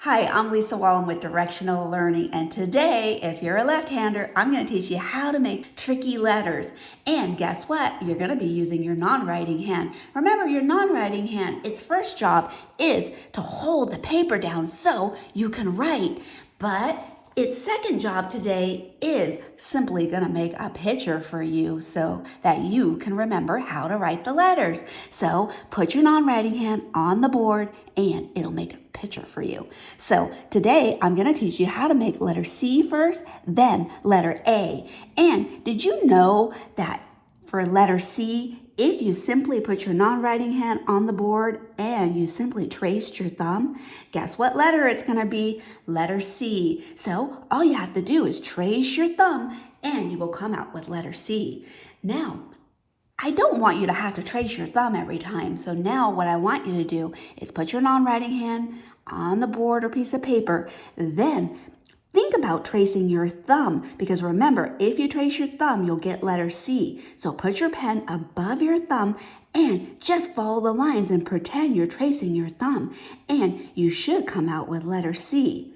Hi, I'm Lisa Wallen with Directional Learning, and today, if you're a left-hander, I'm going to teach you how to make tricky letters. And guess what? You're going to be using your non-writing hand. Remember, your non-writing hand, its first job is to hold the paper down so you can write. But its second job today is simply going to make a picture for you so that you can remember how to write the letters. So put your non-writing hand on the board and it'll make a picture for you. So today I'm going to teach you how to make letter C first, then letter A. And did you know that for letter C, if you simply put your non-writing hand on the board and you simply traced your thumb, guess what letter it's going to be? Letter C. So all you have to do is trace your thumb and you will come out with letter C. Now, I don't want you to have to trace your thumb every time. So now what I want you to do is put your non-writing hand on the board or piece of paper. Then think about tracing your thumb, because remember, if you trace your thumb, you'll get letter C. So put your pen above your thumb and just follow the lines and pretend you're tracing your thumb. And you should come out with letter C.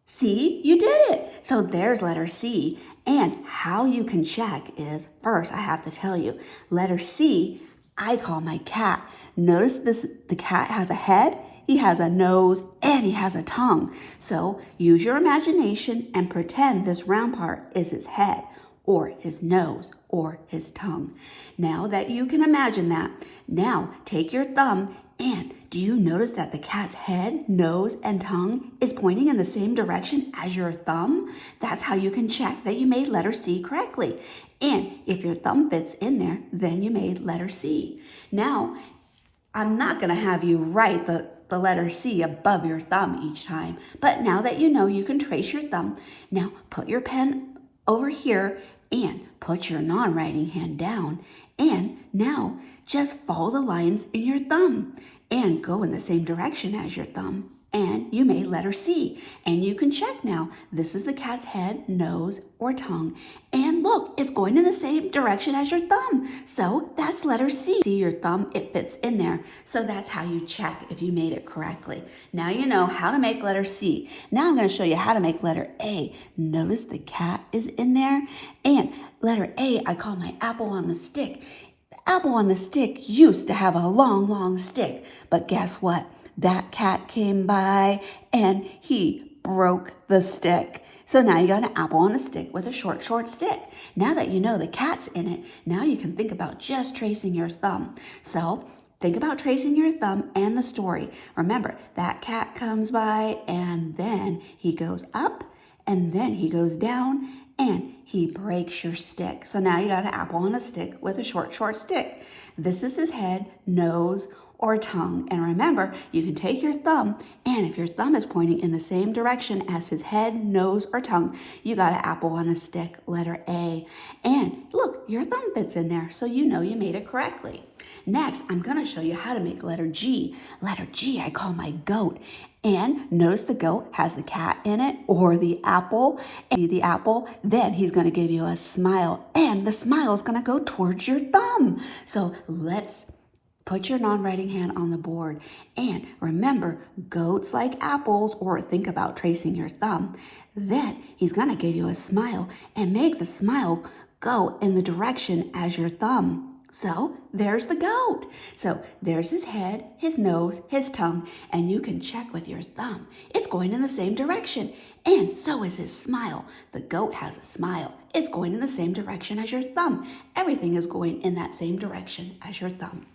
See, you did it. So there's letter C. And how you can check is, first I have to tell you, letter C, I call my cat. Notice this, the cat has a head, he has a nose, and he has a tongue. So use your imagination and pretend this round part is his head, or his nose, or his tongue. Now that you can imagine that, now take your thumb and do you notice that the cat's head, nose, and tongue is pointing in the same direction as your thumb? That's how you can check that you made letter C correctly. And if your thumb fits in there, then you made letter C. Now, I'm not going to have you write the letter C above your thumb each time. But now that you know you can trace your thumb, now put your pen over here and put your non-writing hand down. And now just follow the lines in your thumb and go in the same direction as your thumb. And you made letter C. And you can check now. This is the cat's head, nose, or tongue. And look, it's going in the same direction as your thumb. So that's letter C. See your thumb, it fits in there. So that's how you check if you made it correctly. Now you know how to make letter C. Now I'm going to show you how to make letter A. Notice the cat is in there. And letter A, I call my apple on the stick. The apple on the stick used to have a long, long stick. But guess what? That cat came by and he broke the stick. So now you got an apple on a stick with a short, short stick. Now that you know the cat's in it, now you can think about just tracing your thumb. So think about tracing your thumb and the story. Remember, that cat comes by and then he goes up and then he goes down and he breaks your stick. So now you got an apple on a stick with a short, short stick. This is his head, nose, or tongue. And remember, you can take your thumb, and if your thumb is pointing in the same direction as his head, nose, or tongue, you got an apple on a stick, letter A. And look, your thumb fits in there, so you know you made it correctly. Next, I'm going to show you how to make letter G. Letter G, I call my goat. And notice the goat has the cat in it, or the apple. And see the apple, then he's going to give you a smile, and the smile is going to go towards your thumb. So let's put your non-writing hand on the board. And remember, goats like apples, or think about tracing your thumb. Then he's going to give you a smile and make the smile go in the direction as your thumb. So there's the goat. So there's his head, his nose, his tongue, and you can check with your thumb. It's going in the same direction. And so is his smile. The goat has a smile. It's going in the same direction as your thumb. Everything is going in that same direction as your thumb.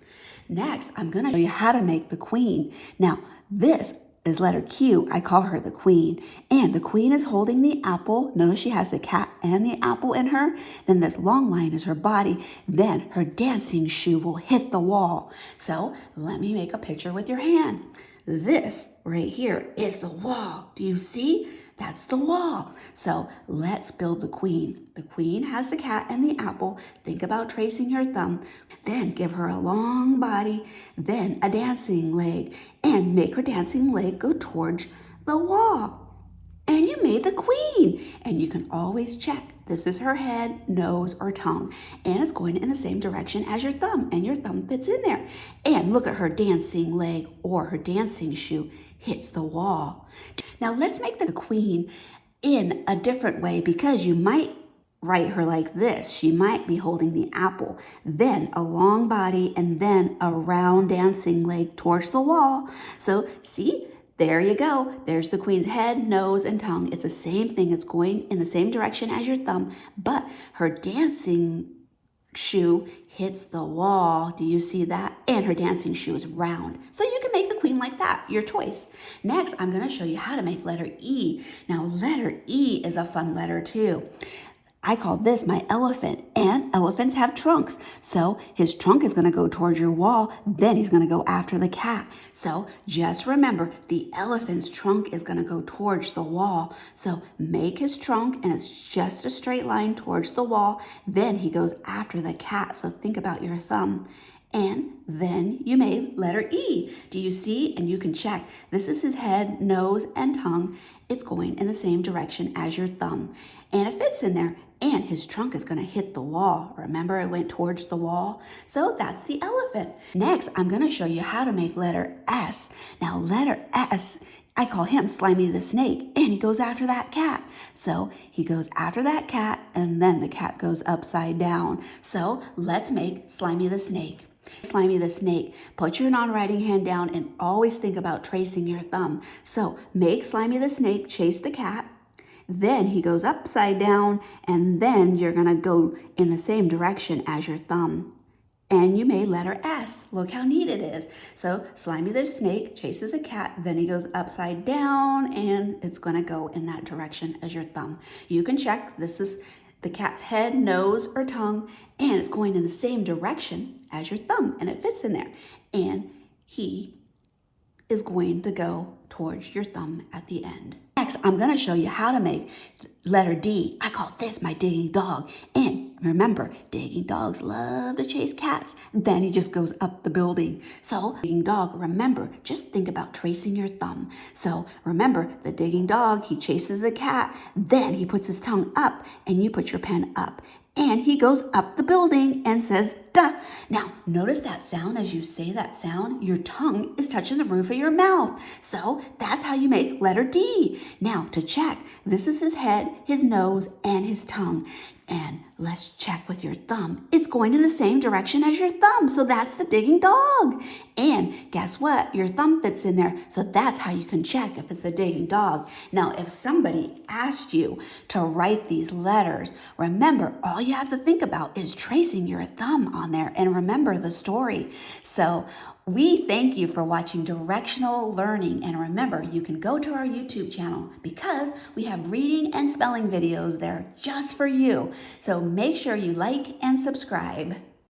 Next, I'm going to show you how to make the queen. Now, this is letter Q. I call her the queen. And the queen is holding the apple. Notice she has the cat and the apple in her. Then this long line is her body. Then her dancing shoe will hit the wall. So let me make a picture with your hand. This right here is the wall. Do you see? That's the wall. So let's build the queen. The queen has the cat and the apple. Think about tracing her thumb. Then give her a long body, then a dancing leg, and make her dancing leg go towards the wall. And you made the queen. And you can always check. This is her head, nose, or tongue. And it's going in the same direction as your thumb. And your thumb fits in there. And look at her dancing leg or her dancing shoe hits the wall. Now let's make the queen in a different way, because you might write her like this. She might be holding the apple, then a long body, and then a round dancing leg towards the wall. So see, there you go. There's the queen's head, nose, and tongue. It's the same thing. It's going in the same direction as your thumb, but her dancing shoe hits the wall. Do you see that? And her dancing shoe is round. So you can make the queen like that, your choice. Next, I'm going to show you how to make letter E. Now, letter E is a fun letter too. I call this my elephant, and elephants have trunks. So his trunk is going to go towards your wall, then he's going to go after the cat. So just remember, the elephant's trunk is going to go towards the wall. So make his trunk, and it's just a straight line towards the wall. Then he goes after the cat. So think about your thumb. And then you made letter E. Do you see? And you can check. This is his head, nose, and tongue. It's going in the same direction as your thumb. And it fits in there. And his trunk is going to hit the wall. Remember, it went towards the wall. So that's the elephant. Next, I'm going to show you how to make letter S. Now, letter S, I call him Slimy the Snake, and he goes after that cat. So he goes after that cat, and then the cat goes upside down. So let's make Slimy the Snake. Slimy the Snake, put your non-writing hand down and always think about tracing your thumb. So make Slimy the Snake chase the cat. Then he goes upside down, and then you're going to go in the same direction as your thumb. And you made letter S. Look how neat it is. So Slimy the Snake chases a cat, then he goes upside down, and it's going to go in that direction as your thumb. You can check. This is the cat's head, nose, or tongue, and it's going in the same direction as your thumb, and it fits in there. And he is going to go towards your thumb at the end. Next, I'm going to show you how to make letter D. I call this my digging dog. And remember, digging dogs love to chase cats. Then he just goes up the building. So, digging dog, remember, just think about tracing your thumb. So, remember, the digging dog, he chases the cat. Then he puts his tongue up, and you put your pen up. And he goes up the building and says, duh. Now, notice that sound as you say that sound. Your tongue is touching the roof of your mouth. So that's how you make letter D. Now, to check, this is his head, his nose, and his tongue. And let's check with your thumb. It's going in the same direction as your thumb. So that's the digging dog. And guess what? Your thumb fits in there. So that's how you can check if it's a digging dog. Now, if somebody asked you to write these letters, remember, all you have to think about is tracing your thumb on there and remember the story. So we thank you for watching Directional Learning, and remember, you can go to our YouTube channel because we have reading and spelling videos there just for you. So make sure you like and subscribe.